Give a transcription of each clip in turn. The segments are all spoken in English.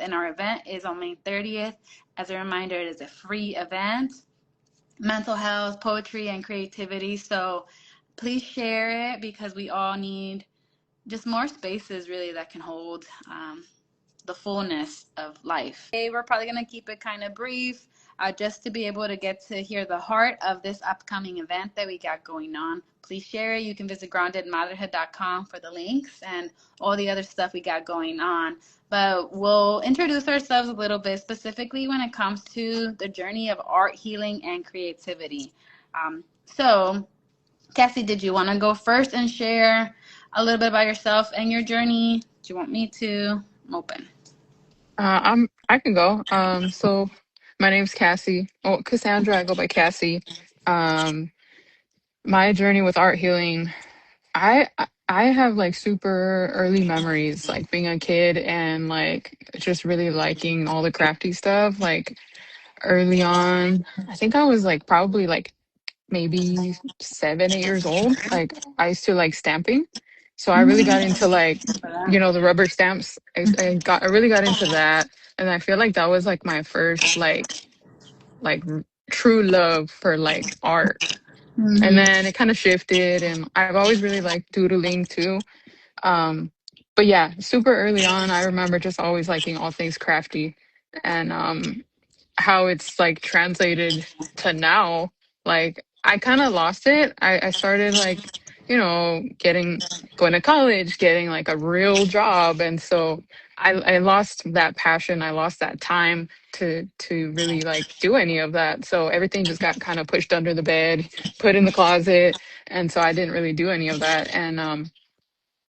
and our event is on May 30th. As a reminder, it is a free event. Mental health, poetry, and creativity. So please share it because we all need just more spaces really that can hold the fullness of life. Today, we're probably going to keep it kind of brief just to be able to get to hear the heart of this upcoming event that we got going on. Please share it. You can visit groundedmotherhood.com for the links and all the other stuff we got going on. But we'll introduce ourselves a little bit, specifically when it comes to the journey of art, healing, and creativity. So, Cassie, did you want to go first and share a little bit about yourself and your journey? Do you want me to? I'm open. I can go. So my name's Cassie. Oh, Cassandra. I go by Cassie. Um, my journey with art healing. I have like super early memories, like being a kid and like just really liking all the crafty stuff. Like early on, I think I was like probably like maybe 7, 8 years old. Like I used to like stamping, so I really got into like the rubber stamps. I really got into that, and I feel like that was like my first like true love for like art. And Mm-hmm. then it kind of shifted, and I've always really liked doodling too. Um, but yeah, super early on, I remember just always liking all things crafty, and how it's like translated to now. Like I kind of lost it. I started like, going to college, getting like a real job. And so I lost that passion. I lost that time to really like do any of that. So everything just got kind of pushed under the bed, put in the closet. And so I didn't really do any of that. And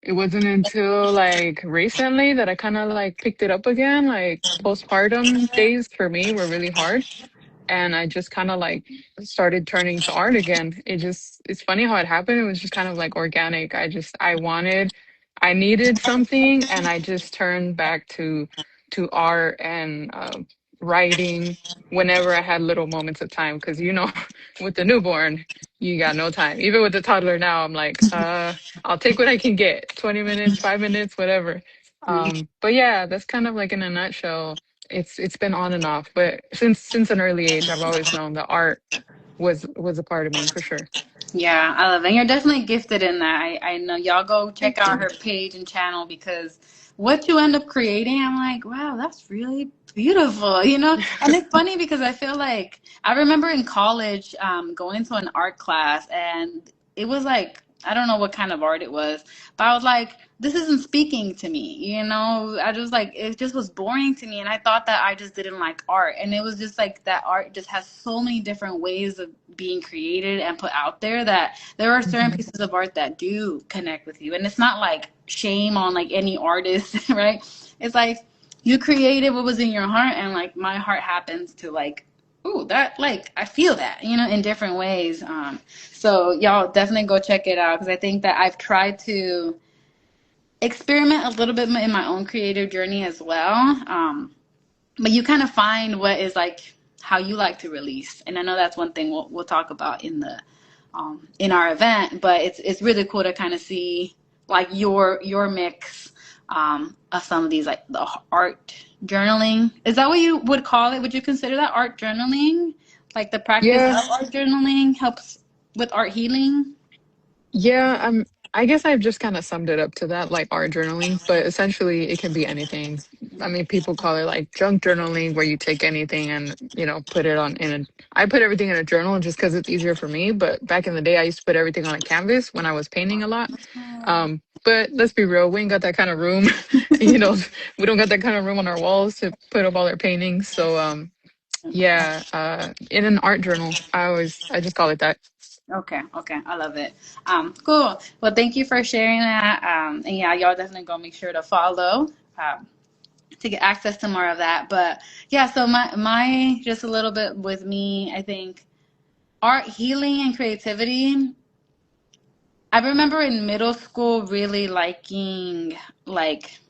it wasn't until like recently that I kind of like picked it up again. Like postpartum days for me were really hard, and I just kind of like started turning to art again. It's funny how it happened. It was just kind of like organic. I needed something, and I just turned back to art and writing whenever I had little moments of time. Because with the newborn, you got no time. Even with the toddler now, I'm like, I'll take what I can get, 20 minutes, 5 minutes, whatever. But yeah, that's kind of like in a nutshell. It's been on and off, but since an early age, I've always known that art was a part of me for sure. Yeah, I love it. And you're definitely gifted in that. I know y'all go check Thank out you. her page and channel because what you end up creating, I'm like, wow, that's really beautiful, you know? And it's funny because I feel like I remember in college going to an art class and it was like, I don't know what kind of art it was, but I was like, this isn't speaking to me, you know? I just like, it just was boring to me. And I thought that I just didn't like art. And it was just like that art just has so many different ways of being created and put out there that there are certain Mhm. pieces of art that do connect with you. And it's not like shame on like any artist, right? It's like you created what was in your heart, and like my heart happens to like, ooh, that like I feel that, you know, in different ways. So y'all definitely go check it out because I think that I've tried to experiment a little bit in my own creative journey as well. But you kind of find what is like how you like to release, and I know that's one thing we'll talk about in our event. But it's really cool to kind of see like your mix of some of these like the art journaling. Is that what you would call it? Would you consider that art journaling? Like the practice Yeah, of art journaling helps with art healing? yeah. I guess I've just kind of summed it up to that, like art journaling, but essentially it can be anything. I mean, people call it like junk journaling, where you take anything and put it on in a. I put everything in a journal just because it's easier for me. But back in the day, I used to put everything on a canvas when I was painting a lot. But let's be real, we ain't got that kind of room. you know, we don't got that kind of room on our walls to put up all our paintings. So yeah, in an art journal, I just call it that. Okay, okay, I love it. Cool. Well, thank you for sharing that. And yeah, y'all definitely go make sure to follow to get access to more of that. But yeah, so my just a little bit with me, I think art healing and creativity. I remember in middle school really liking like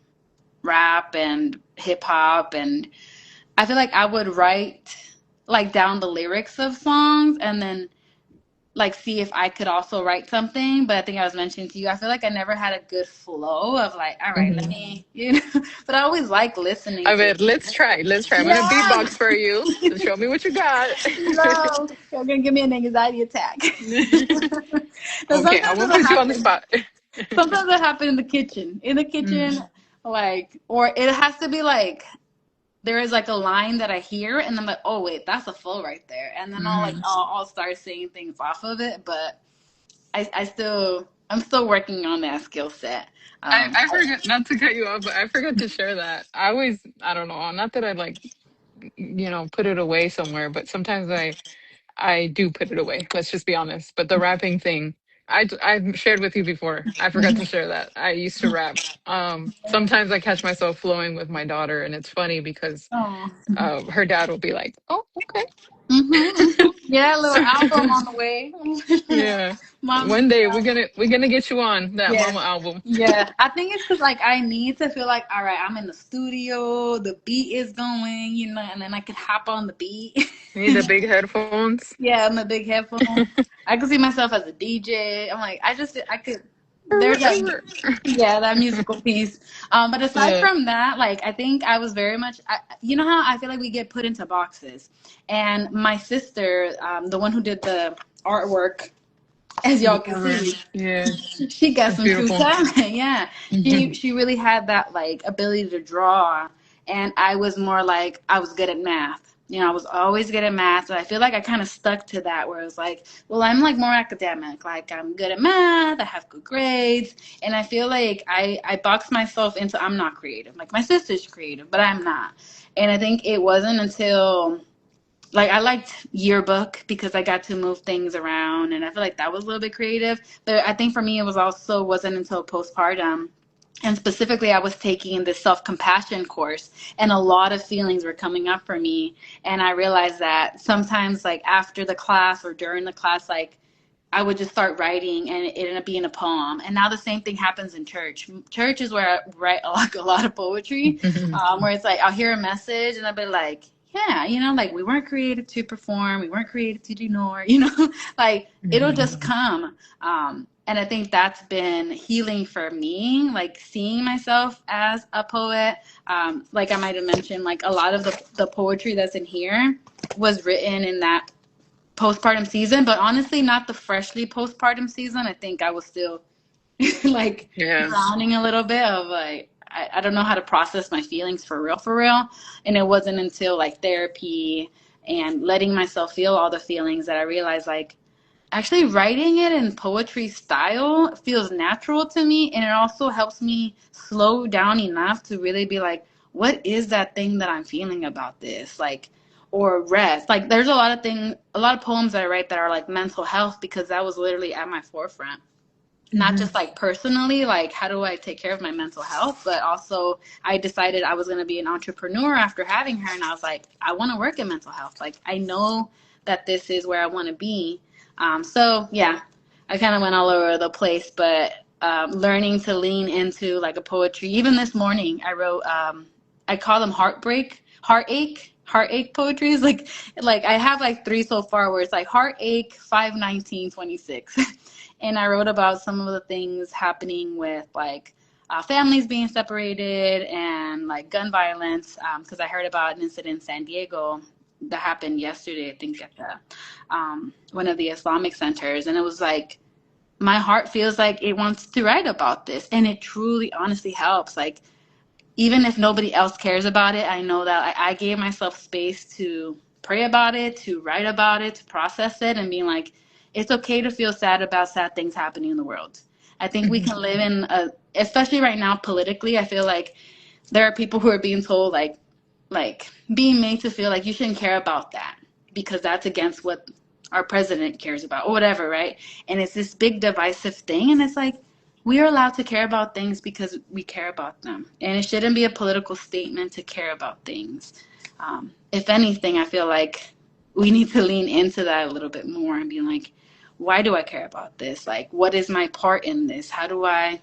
rap and hip hop, and I feel like I would write like down the lyrics of songs and then like see if I could also write something. But I think I was mentioning to you, I feel like I never had a good flow of like, all right, let Hmm. me, but I always like listening I to mean, it. let's try. Let's try. I'm gonna Yeah. beatbox for you. Show me what you got. No, you're gonna give me an anxiety attack. No, Okay, I sometimes won't it'll put you on the happen. spot. Sometimes it happen in the kitchen. In the kitchen, Mm-hmm. like, or it has to be like there is like a line that I hear, and I'm like, oh wait, that's a flow right there, and then I'll start saying things off of it. But I'm still working on that skill set. I forgot not to cut you off, but I forgot to share that. I don't know, not that I like, put it away somewhere, but sometimes I do put it away. Let's just be honest. But the rapping thing, I've shared with you before. I forgot to share that. I used to rap. Sometimes I catch myself flowing with my daughter, and it's funny because Oh. her dad will be like, "Oh, okay." Yeah, a little album on the way. Yeah. Mom's One day album. we're gonna get you on that Yeah. mama album. Yeah. I think it's because like I need to feel like, all right, I'm in the studio, the beat is going, and then I can hop on the beat. You need the big headphones. Yeah, I'm a big headphone. I could see myself as a DJ. I'm like, I could. There's that, yeah, that musical piece. But aside Yeah. from that, like, I think I was very much, you know how I feel like we get put into boxes. And my sister, the one who did the artwork, as y'all The can artwork. see, Yeah. she got That's some true beautiful. talent. Yeah, Hmm. she really had that like ability to draw, and I was more like I was good at math. I was always good at math, and I feel like I kind of stuck to that. Where it was like, well, I'm like more academic. Like I'm good at math, I have good grades, and I feel like I boxed myself into I'm not creative. Like my sister's creative, but I'm not. And I think it wasn't until like I liked yearbook because I got to move things around and I feel like that was a little bit creative. But I think for me it was also wasn't until postpartum and specifically I was taking this self-compassion course and a lot of feelings were coming up for me and I realized that sometimes like after the class or during the class like I would just start writing and it ended up being a poem. And now the same thing happens in church. Church is where I write a lot of poetry, where it's like I'll hear a message and I'll be like, yeah, like we weren't created to perform, we weren't created to do nor, like it'll just come. And I think that's been healing for me, like seeing myself as a poet. Like I might have mentioned, like a lot of the poetry that's in here was written in that postpartum season, but honestly, not the freshly postpartum season. I think I was still like Yeah. drowning a little bit of like, I don't know how to process my feelings for real, for real. And it wasn't until like therapy and letting myself feel all the feelings that I realized like actually writing it in poetry style feels natural to me. And it also helps me slow down enough to really be like, what is that thing that I'm feeling about this? Like, or rest. Like, there's a lot of poems that I write that are like mental health because that was literally at my forefront not Hmm. just like personally, like how do I take care of my mental health, but also I decided I was going to be an entrepreneur after having her. And I was like, I want to work in mental health. Like, I know that this is where I want to be. So, yeah, I kind of went all over the place, but learning to lean into like a poetry. Even this morning, I wrote, I call them heartache poetry. Like I have like three so far where it's like heartache 5/19/26. And I wrote about some of the things happening with like families being separated and like gun violence because I heard about an incident in San Diego that happened yesterday, I think, at the one of the Islamic centers, and it was like my heart feels like it wants to write about this, and it truly, honestly helps. Like even if nobody else cares about it, I know that I gave myself space to pray about it, to write about it, to process it, and being like, it's okay to feel sad about sad things happening in the world. I think we Hmm. can live in especially right now politically, I feel like there are people who are being told like being made to feel like you shouldn't care about that because that's against what our president cares about or whatever, right? And it's this big divisive thing and it's like we are allowed to care about things because we care about them. And it shouldn't be a political statement to care about things. If anything, I feel like we need to lean into that a little bit more and be like, why do I care about this? Like, what is my part in this? How do I,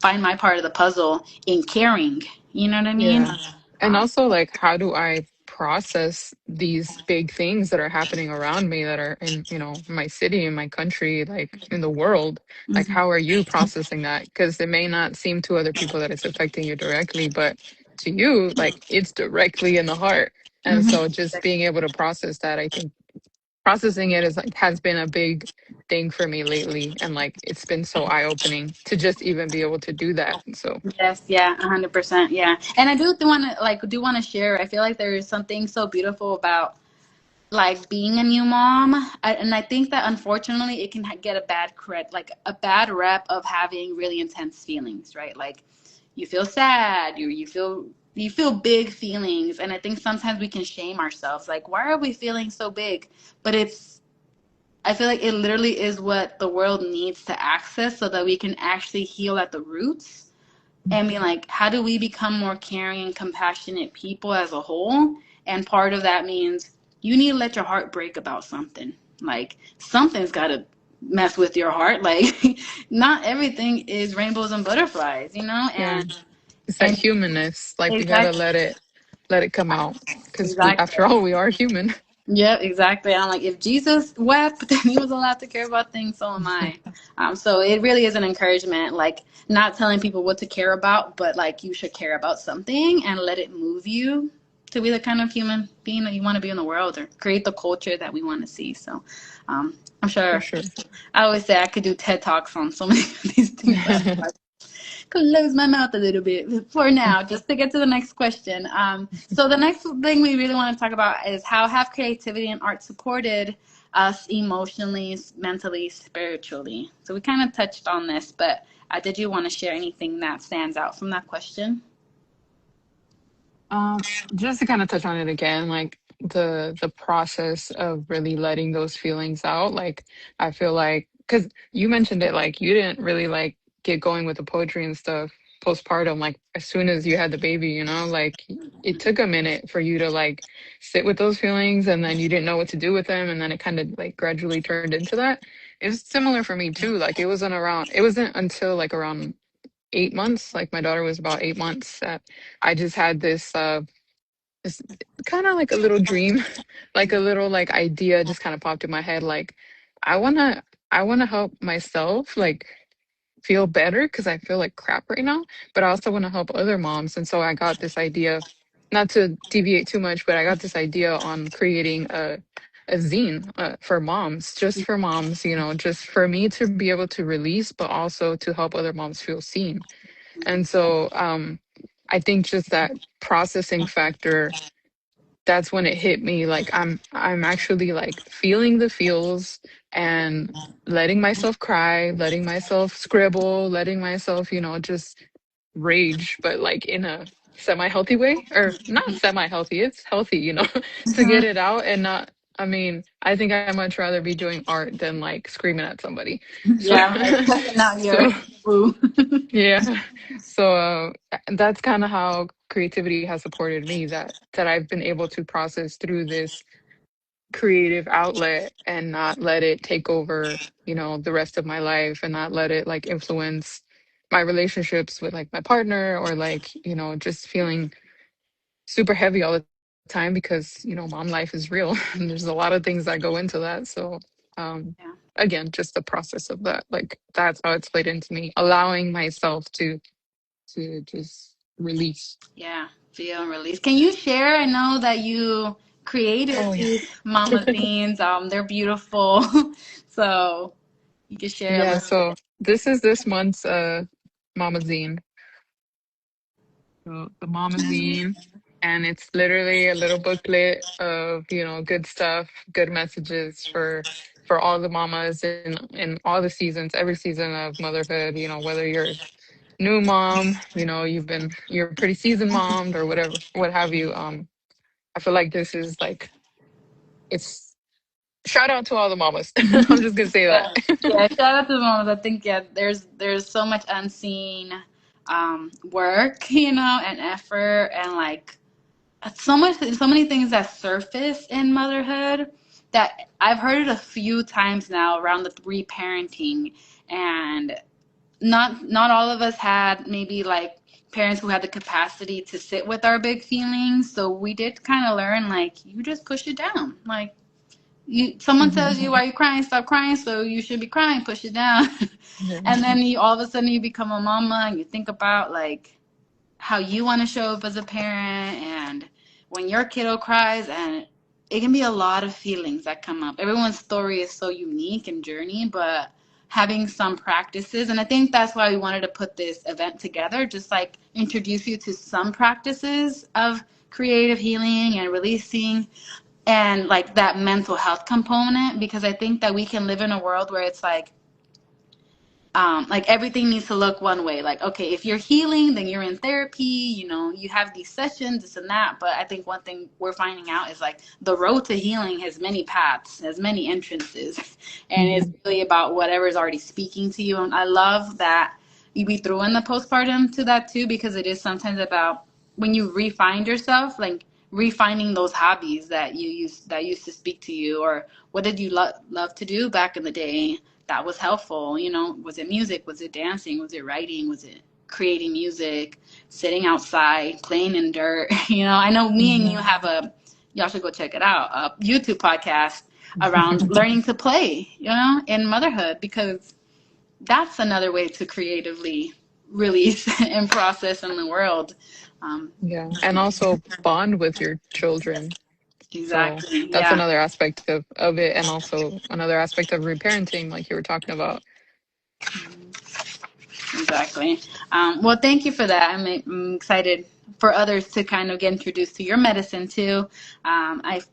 find my part of the puzzle in caring? You know what I mean? Yeah. And also, like, how do I process these big things that are happening around me that are in, my city, in my country, like in the world. Like, Mhm. how are you processing that? Because it may not seem to other people that it's affecting you directly, but to you, like, it's directly in the heart. And Mhm. so just being able to process that, I think processing it is like has been a big thing for me lately. And like it's been so eye-opening to just even be able to do that. So Yes, yeah, 100%, yeah. And I do want to want to share. I feel like there is something so beautiful about like being a new mom, and I think that unfortunately it can get a bad like a bad rep of having really intense feelings, right? Like you feel sad, you feel big feelings, and I think sometimes we can shame ourselves, like why are we feeling so big? But I feel like it literally is what the world needs to access so that we can actually heal at the roots and be like, how do we become more caring and compassionate people as a whole? And part of that means you need to let your heart break about something. Like something's got to mess with your heart. Like not everything is rainbows and butterflies, you know? yeah, it's that And humanness. Like we gotta exactly, let it come out because we, exactly. after all, we are human. Yeah, exactly. I'm like, if Jesus wept, then he was allowed to care about things, so am I. So it really is an encouragement, like not telling people what to care about, but like you should care about something and let it move you to be the kind of human being that you want to be in the world or create the culture that we want to see. So I'm For sure sure. I always say I could do TED Talks on so many of these things, but close my mouth a little bit for now, just to get to the next question. So the next thing we really want to talk about is how have creativity and art supported us emotionally, mentally, spiritually. So we kind of touched on this, but did you want to share anything that stands out from that question? Um, just to kind of touch on it again, like the process of really letting those feelings out. Like I feel like because you mentioned it, like you didn't really like get going with the poetry and stuff postpartum. Like as soon as you had the baby, like it took a minute for you to like sit with those feelings, and then you didn't know what to do with them, and then it kind of like gradually turned into that. It was similar for me too. Like it wasn't until like around 8 months, like my daughter was about 8 months, that I just had this kind of like a little dream, like a little like idea just kind of popped in my head. Like I wanna I wanna help myself like feel better because I feel like crap right now, but I also want to help other moms. And so I got this idea, not to deviate too much, but I got this idea on creating a zine for moms, just for moms, just for me to be able to release, but also to help other moms feel seen. And so I think just that processing factor, that's when it hit me. Like I'm actually like feeling the feels and letting myself cry, letting myself scribble, letting myself, just rage, but like in a semi-healthy way, or not semi-healthy, it's healthy, to get it out and not, I mean, I think I'd much rather be doing art than like screaming at somebody. So Yeah, right. Not your so boo. yeah. So that's kind of how creativity has supported me, that I've been able to process through this creative outlet and not let it take over, the rest of my life, and not let it like influence my relationships with like my partner, or like, just feeling super heavy all the time because, mom life is real and there's a lot of things that go into that. So Yeah. again, just the process of that, like that's how it's played into me, allowing myself to just release. Yeah, feel and release. Can you share? I know that you created Oh yeah. these mama zines. They're beautiful. So you can share a Yeah, little so bit. this is this month's Mama Zine. So the Mama Zine, and it's literally a little booklet of, good stuff, good messages for all the mamas in all the seasons, every season of motherhood, whether you're new mom, you're pretty seasoned mom or whatever, what have you. I feel like this is like it's shout out to all the mamas. I'm just gonna say Yeah, that. yeah. Shout out to the mamas. I think there's so much unseen work, and effort, and like so many things that surface in motherhood that I've heard it a few times now around the reparenting, and not all of us had maybe like parents who had the capacity to sit with our big feelings. So we did kind of learn like you just push it down. Like someone Hmm. tells you why you crying, stop crying, so you should be crying, push it down. Yeah. And then you all of a sudden you become a mama and you think about like how you want to show up as a parent and when your kiddo cries, and it can be a lot of feelings that come up. Everyone's story is so unique and journey, but having some practices, and I think that's why we wanted to put this event together, just like introduce you to some practices of creative healing and releasing and like that mental health component, because I think that we can live in a world where it's like everything needs to look one way. Like, okay, if you're healing, then you're in therapy, you know, you have these sessions, this and that. But I think one thing we're finding out is like the road to healing has many paths, has many entrances. And it's Hmm. really about whatever's already speaking to you. And I love that we threw in the postpartum to that too, because it is sometimes about when you refine yourself, like refining those hobbies that used to speak to you, or what did you love to do back in the day that was helpful. You know, was it music, was it dancing, was it writing, was it creating music, sitting outside playing in dirt? You know, I know me and you Hmm. have y'all should go check it out, a YouTube podcast around learning to play, you know, in motherhood, because that's another way to creatively release and process in the world. um, Yeah. And also bond with your children. So exactly, that's yeah. another aspect of it. And also another aspect of reparenting, like you were talking about. Exactly. Well, thank you for that. I'm excited for others to kind of get introduced to your medicine too.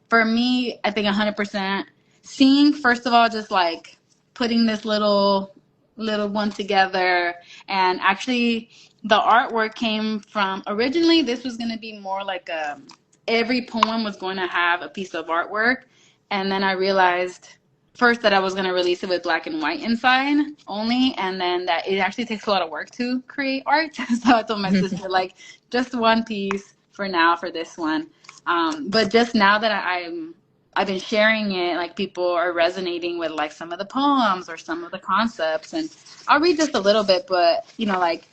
For me, I think 100% seeing, first of all, just like putting this little one together, and actually the artwork came from, originally this was going to be more like every poem was going to have a piece of artwork, and then I realized first that I was going to release it with black and white inside only, and then that it actually takes a lot of work to create art. So I told my sister, like, just one piece for now for this one. But just now that I've been sharing it, like people are resonating with like some of the poems or some of the concepts, and I'll read just a little bit, but you know, like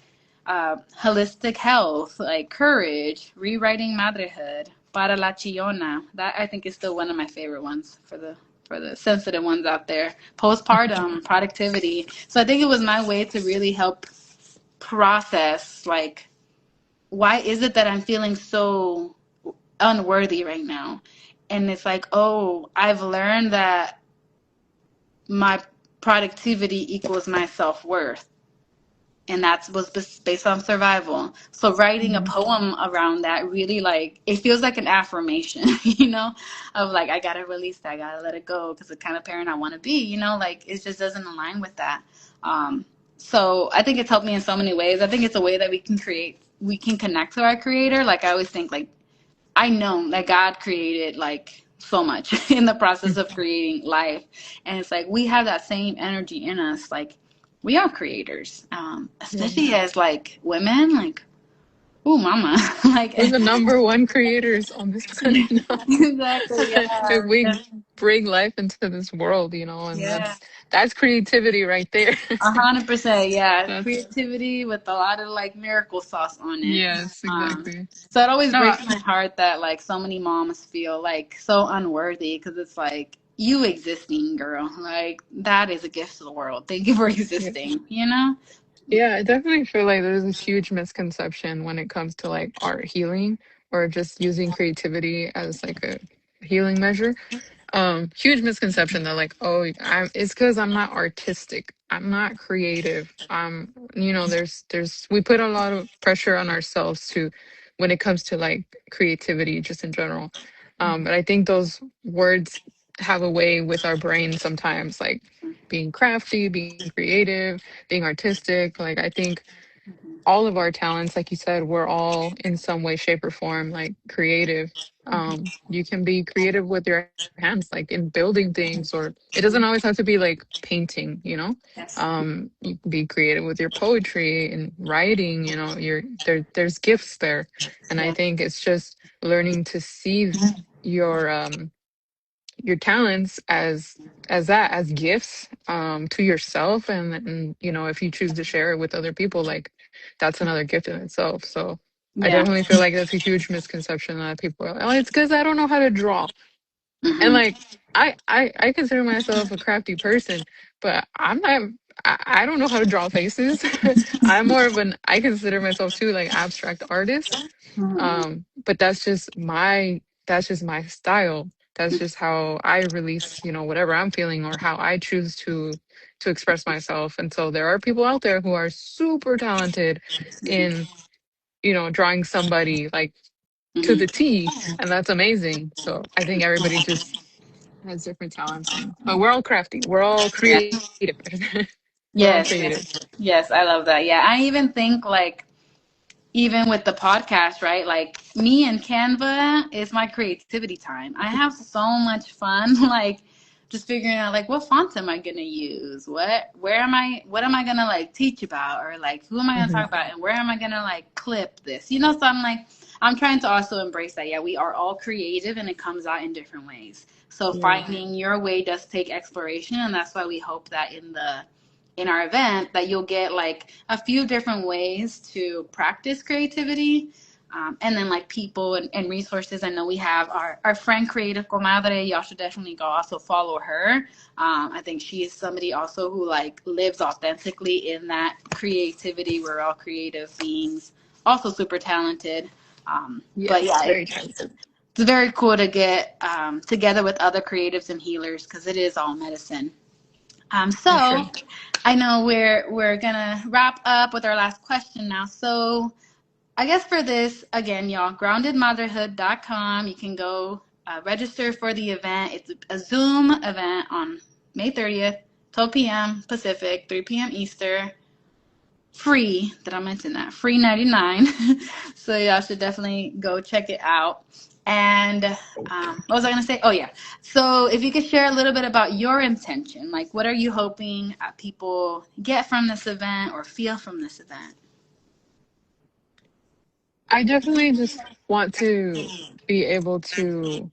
holistic health, like courage, rewriting motherhood, para la chillona. That I think is still one of my favorite ones for the sensitive ones out there. Postpartum, productivity. So I think it was my way to really help process like why is it that I'm feeling so unworthy right now? And it's like, oh, I've learned that my productivity equals my self-worth, and that was based on survival. So writing a Mhm. poem around that really, like, it feels like an affirmation, you know, of like I gotta release that, I gotta let it go, because the kind of parent I want to be, you know, like it just doesn't align with that. um so I think it's helped me in so many ways. I think it's a way that we can connect to our creator. Like I always think, like, I know that God created like so much in the process of creating life. And it's like we have that same energy in us. Like we are creators, Yeah. especially as like women. Like, ooh, mama. Like, We're the number one creators on this planet now. exactly. Like, Yeah. we bring life into this world, and Yeah. that's creativity right there. 100%, yeah. That's Creativity with a lot of like miracle sauce on it. yes, Um, exactly. so it always No, breaks my heart that like so many moms feel like so unworthy, because it's like you existing, girl. Like that is a gift to the world. Thank you for yeah. existing. You know? Yeah, I definitely feel like there's this huge misconception when it comes to like art healing or just using creativity as like a healing measure. Huge misconception that like, oh, it's because I'm not artistic, I'm not creative. We put a lot of pressure on ourselves to when it comes to like creativity just in general. But I think those words have a way with our brain sometimes, like being crafty, being creative, being artistic. Like I think all of our talents, like you said, we're all in some way, shape, or form like creative. You can be creative with your hands, like in building things, or it doesn't always have to be like painting. Yes. You can be creative with your poetry and writing, there's gifts there. And I Yeah. think it's just learning to see your your talents as gifts to yourself, and if you choose to share it with other people, like that's another gift in itself. So I Yeah. definitely feel like that's a huge misconception that people are like, oh, it's because I don't know how to draw. And Hmm. like I consider myself a crafty person, but I'm not I don't know how to draw faces. I'm more of an I consider myself too like abstract artist. Hmm. But that's just my style. That's just how I release, you know, whatever I'm feeling or how I choose to express myself. And so there are people out there who are super talented in, you know, drawing somebody like to the Hmm. T, and that's amazing. So I think everybody just has different talents, and but we're all crafty. We're all Yeah. creative. We're all Yes, creative. yes, yes. I love that. Yeah, I even think like even with the podcast, right? Like me and Canva is my creativity time. I have so much fun, like just figuring out like what fonts am I gonna use? What am I gonna like teach about? Or like who am I gonna Hmm. talk about and where am I gonna like clip this? You know, so I'm like I'm trying to also embrace that. Yeah, we are all creative and it comes out in different ways. So Yeah. finding your way does take exploration, and that's why we hope that in our event that you'll get like a few different ways to practice creativity. And then like people and resources. I know we have our friend Creative Comadre. Y'all should definitely go also follow her. I think she is somebody also who like lives authentically in that creativity. We're all creative beings, also super talented. But Yes, yeah, very talented. it's very cool to get together with other creatives and healers because it is all medicine. For sure. So I know we're gonna wrap up with our last question now. So I guess for this again, y'all, groundedmotherhood.com. You can go register for the event. It's a Zoom event on May 30th, 12 p.m. Pacific, 3 p.m. Eastern. Free. Did I mention that? Free 99. So y'all should definitely go check it out. And what was I going to say? Oh, yeah. So if you could share a little bit about your intention, like what are you hoping people get from this event or feel from this event? I definitely just want to be able to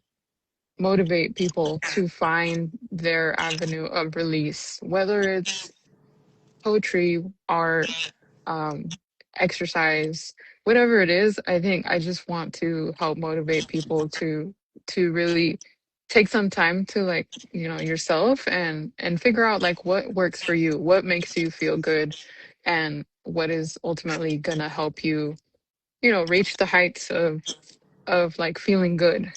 motivate people to find their avenue of release, whether it's poetry, art, um, exercise, whatever it is. I think I just want to help motivate people to really take some time to like, you know, yourself and figure out like what works for you, what makes you feel good, and what is ultimately gonna help you, you know, reach the heights of like feeling good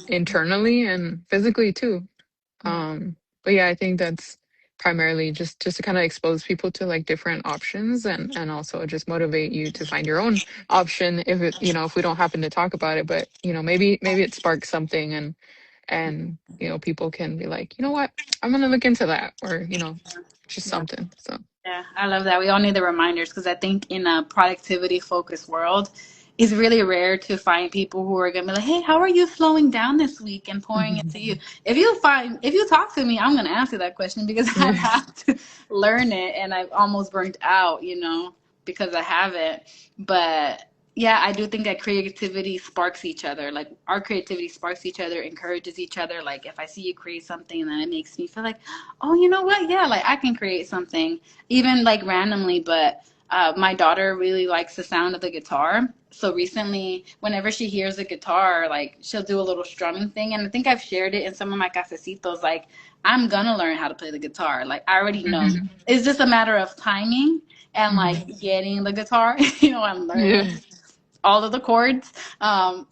internally and physically too. Yeah. But yeah, I think that's primarily just to kind of expose people to like different options and also just motivate you to find your own option if it, you know, if we don't happen to talk about it, but you know, maybe it sparks something and you know, people can be like, you know what, I'm gonna look into that, or you know, just Yeah. something. So Yeah, I love that. We all need the reminders because I think in a productivity focused world, it's really rare to find people who are gonna be like, "Hey, how are you slowing down this week and pouring into you?" If you talk to me, I'm gonna answer that question because I've yeah. had to learn it and I've almost burnt out, because I haven't. But yeah, I do think that creativity sparks each other. Like our creativity sparks each other, encourages each other. Like if I see you create something, then it makes me feel like, oh, you know what? Yeah, like I can create something even like randomly, but my daughter really likes the sound of the guitar. So recently, whenever she hears a guitar, like she'll do a little strumming thing. And I think I've shared it in some of my cafecitos. Like, I'm gonna learn how to play the guitar. Like, I already know. Hmm. It's just a matter of timing and Hmm. like getting the guitar, and learning Yeah. all of the chords.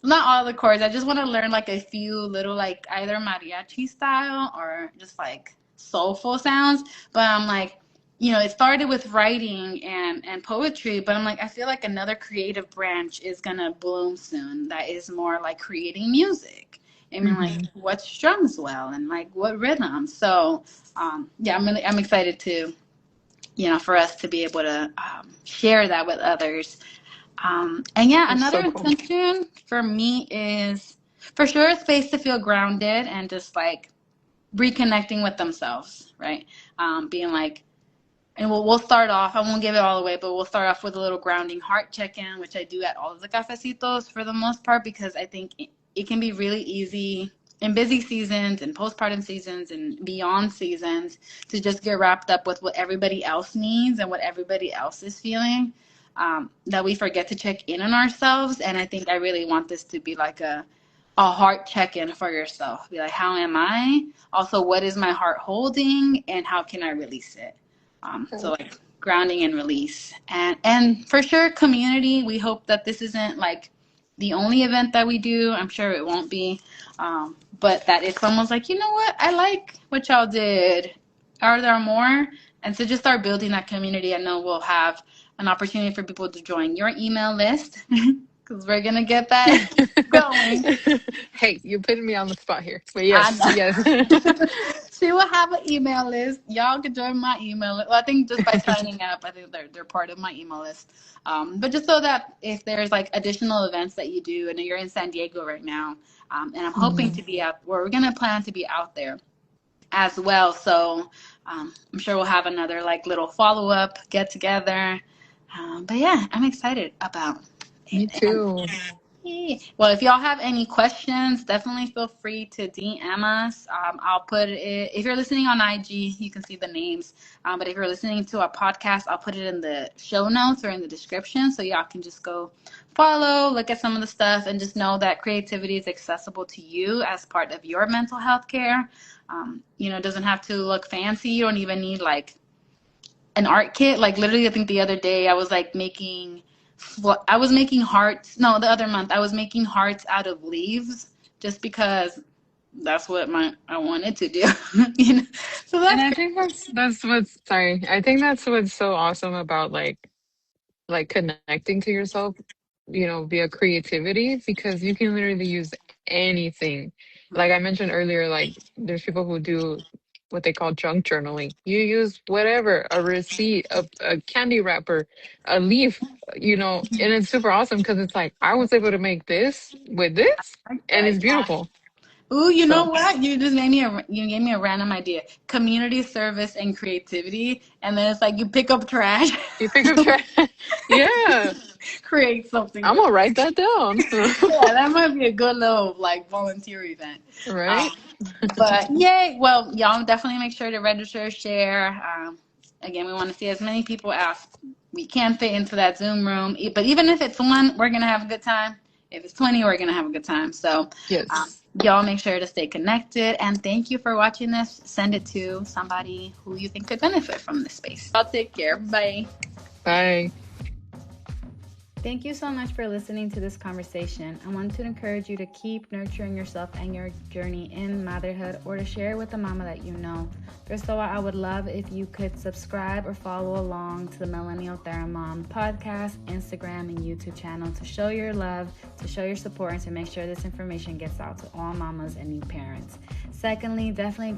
Not all of the chords. I just want to learn like a few little like either mariachi style or just like soulful sounds. But I'm like, it started with writing and poetry, but I'm like, I feel like another creative branch is gonna bloom soon that is more like creating music. I mean, like Hmm. what strums well and like what rhythm. So, yeah, I'm excited to, for us to be able to share that with others. And yeah, That's another so cool. intention for me is for sure a space to feel grounded and just like reconnecting with themselves, right? Being like, and we'll start off, I won't give it all away, but we'll start off with a little grounding heart check-in, which I do at all of the cafecitos for the most part, because I think it can be really easy in busy seasons and postpartum seasons and beyond seasons to just get wrapped up with what everybody else needs and what everybody else is feeling. that we forget to check in on ourselves. And I think I really want this to be like a heart check-in for yourself. Be like, how am I? Also, what is my heart holding, and how can I release it? So like grounding and release, and for sure, community. We hope that this isn't like the only event that we do. I'm sure it won't be, but that if someone's like, you know what, I like what y'all did. Are there more? And so just start building that community. I know we'll have an opportunity for people to join your email list because we're gonna get that going. Hey, you're putting me on the spot here. But I yes, yes. know. She will have an email list. Y'all can join my email list. Well, I think just by signing up, I think they're part of my email list. But just so that if there's like additional events that you do, and you're in San Diego right now, and I'm hoping to be out, where we're gonna plan to be out there as well. So I'm sure we'll have another like little follow up get together. But yeah, I'm excited about Me it. And too. well, if y'all have any questions, definitely feel free to DM us. I'll put it, if you're listening on IG, you can see the names. But if you're listening to a podcast, I'll put it in the show notes or in the description. So y'all can just go follow, look at some of the stuff, and just know that creativity is accessible to you as part of your mental health care. It doesn't have to look fancy. You don't even need like an art kit. Like literally, I think the other day I was like making hearts. No, the other month I was making hearts out of leaves just because that's what I wanted to do. you know, so And that's I great. think that's what's sorry. I think that's what's so awesome about like connecting to yourself, via creativity, because you can literally use anything. Like I mentioned earlier, like there's people who do what they call junk journaling. You use whatever, a receipt, a candy wrapper, a leaf, and it's super awesome because it's like I was able to make this with this, Like and that. it's Yeah. beautiful. Ooh, you know So what? You gave me a random idea. Community service and creativity, and then it's like you pick up trash, you pick up trash. Yeah, create something I'm with gonna it. write that down. Yeah, that might be a good little like volunteer event. Right? But yay! Well, y'all definitely make sure to register, share. Again, we want to see as many people as we can fit into that Zoom room. But even if it's one, we're gonna have a good time. If it's 20, we're gonna have a good time. So, Yes. y'all make sure to stay connected. And thank you for watching this. Send it to somebody who you think could benefit from this space. I'll take care. Bye. Bye. Thank you so much for listening to this conversation. I want to encourage you to keep nurturing yourself and your journey in motherhood, or to share it with a mama that you know. First of all, I would love if you could subscribe or follow along to the Millennial Thermom podcast, Instagram, and YouTube channel to show your love, to show your support, and to make sure this information gets out to all mamas and new parents. Secondly, definitely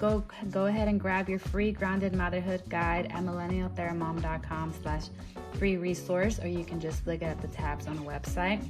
go ahead and grab your free Grounded Motherhood Guide at millennialthermom.com/free resource, or you can just look at the tabs on the website.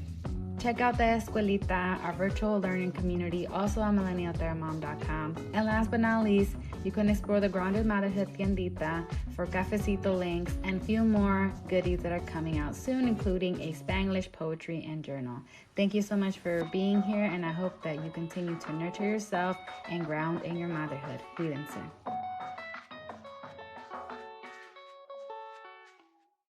Check out the Escuelita, our virtual learning community, also on millennialthermom.com. And last but not least, you can explore the Grounded Motherhood Tiendita for cafecito links and few more goodies that are coming out soon, including a Spanglish poetry and journal. Thank you so much for being here, and I hope that you continue to nurture yourself and ground in your motherhood. Cuídense.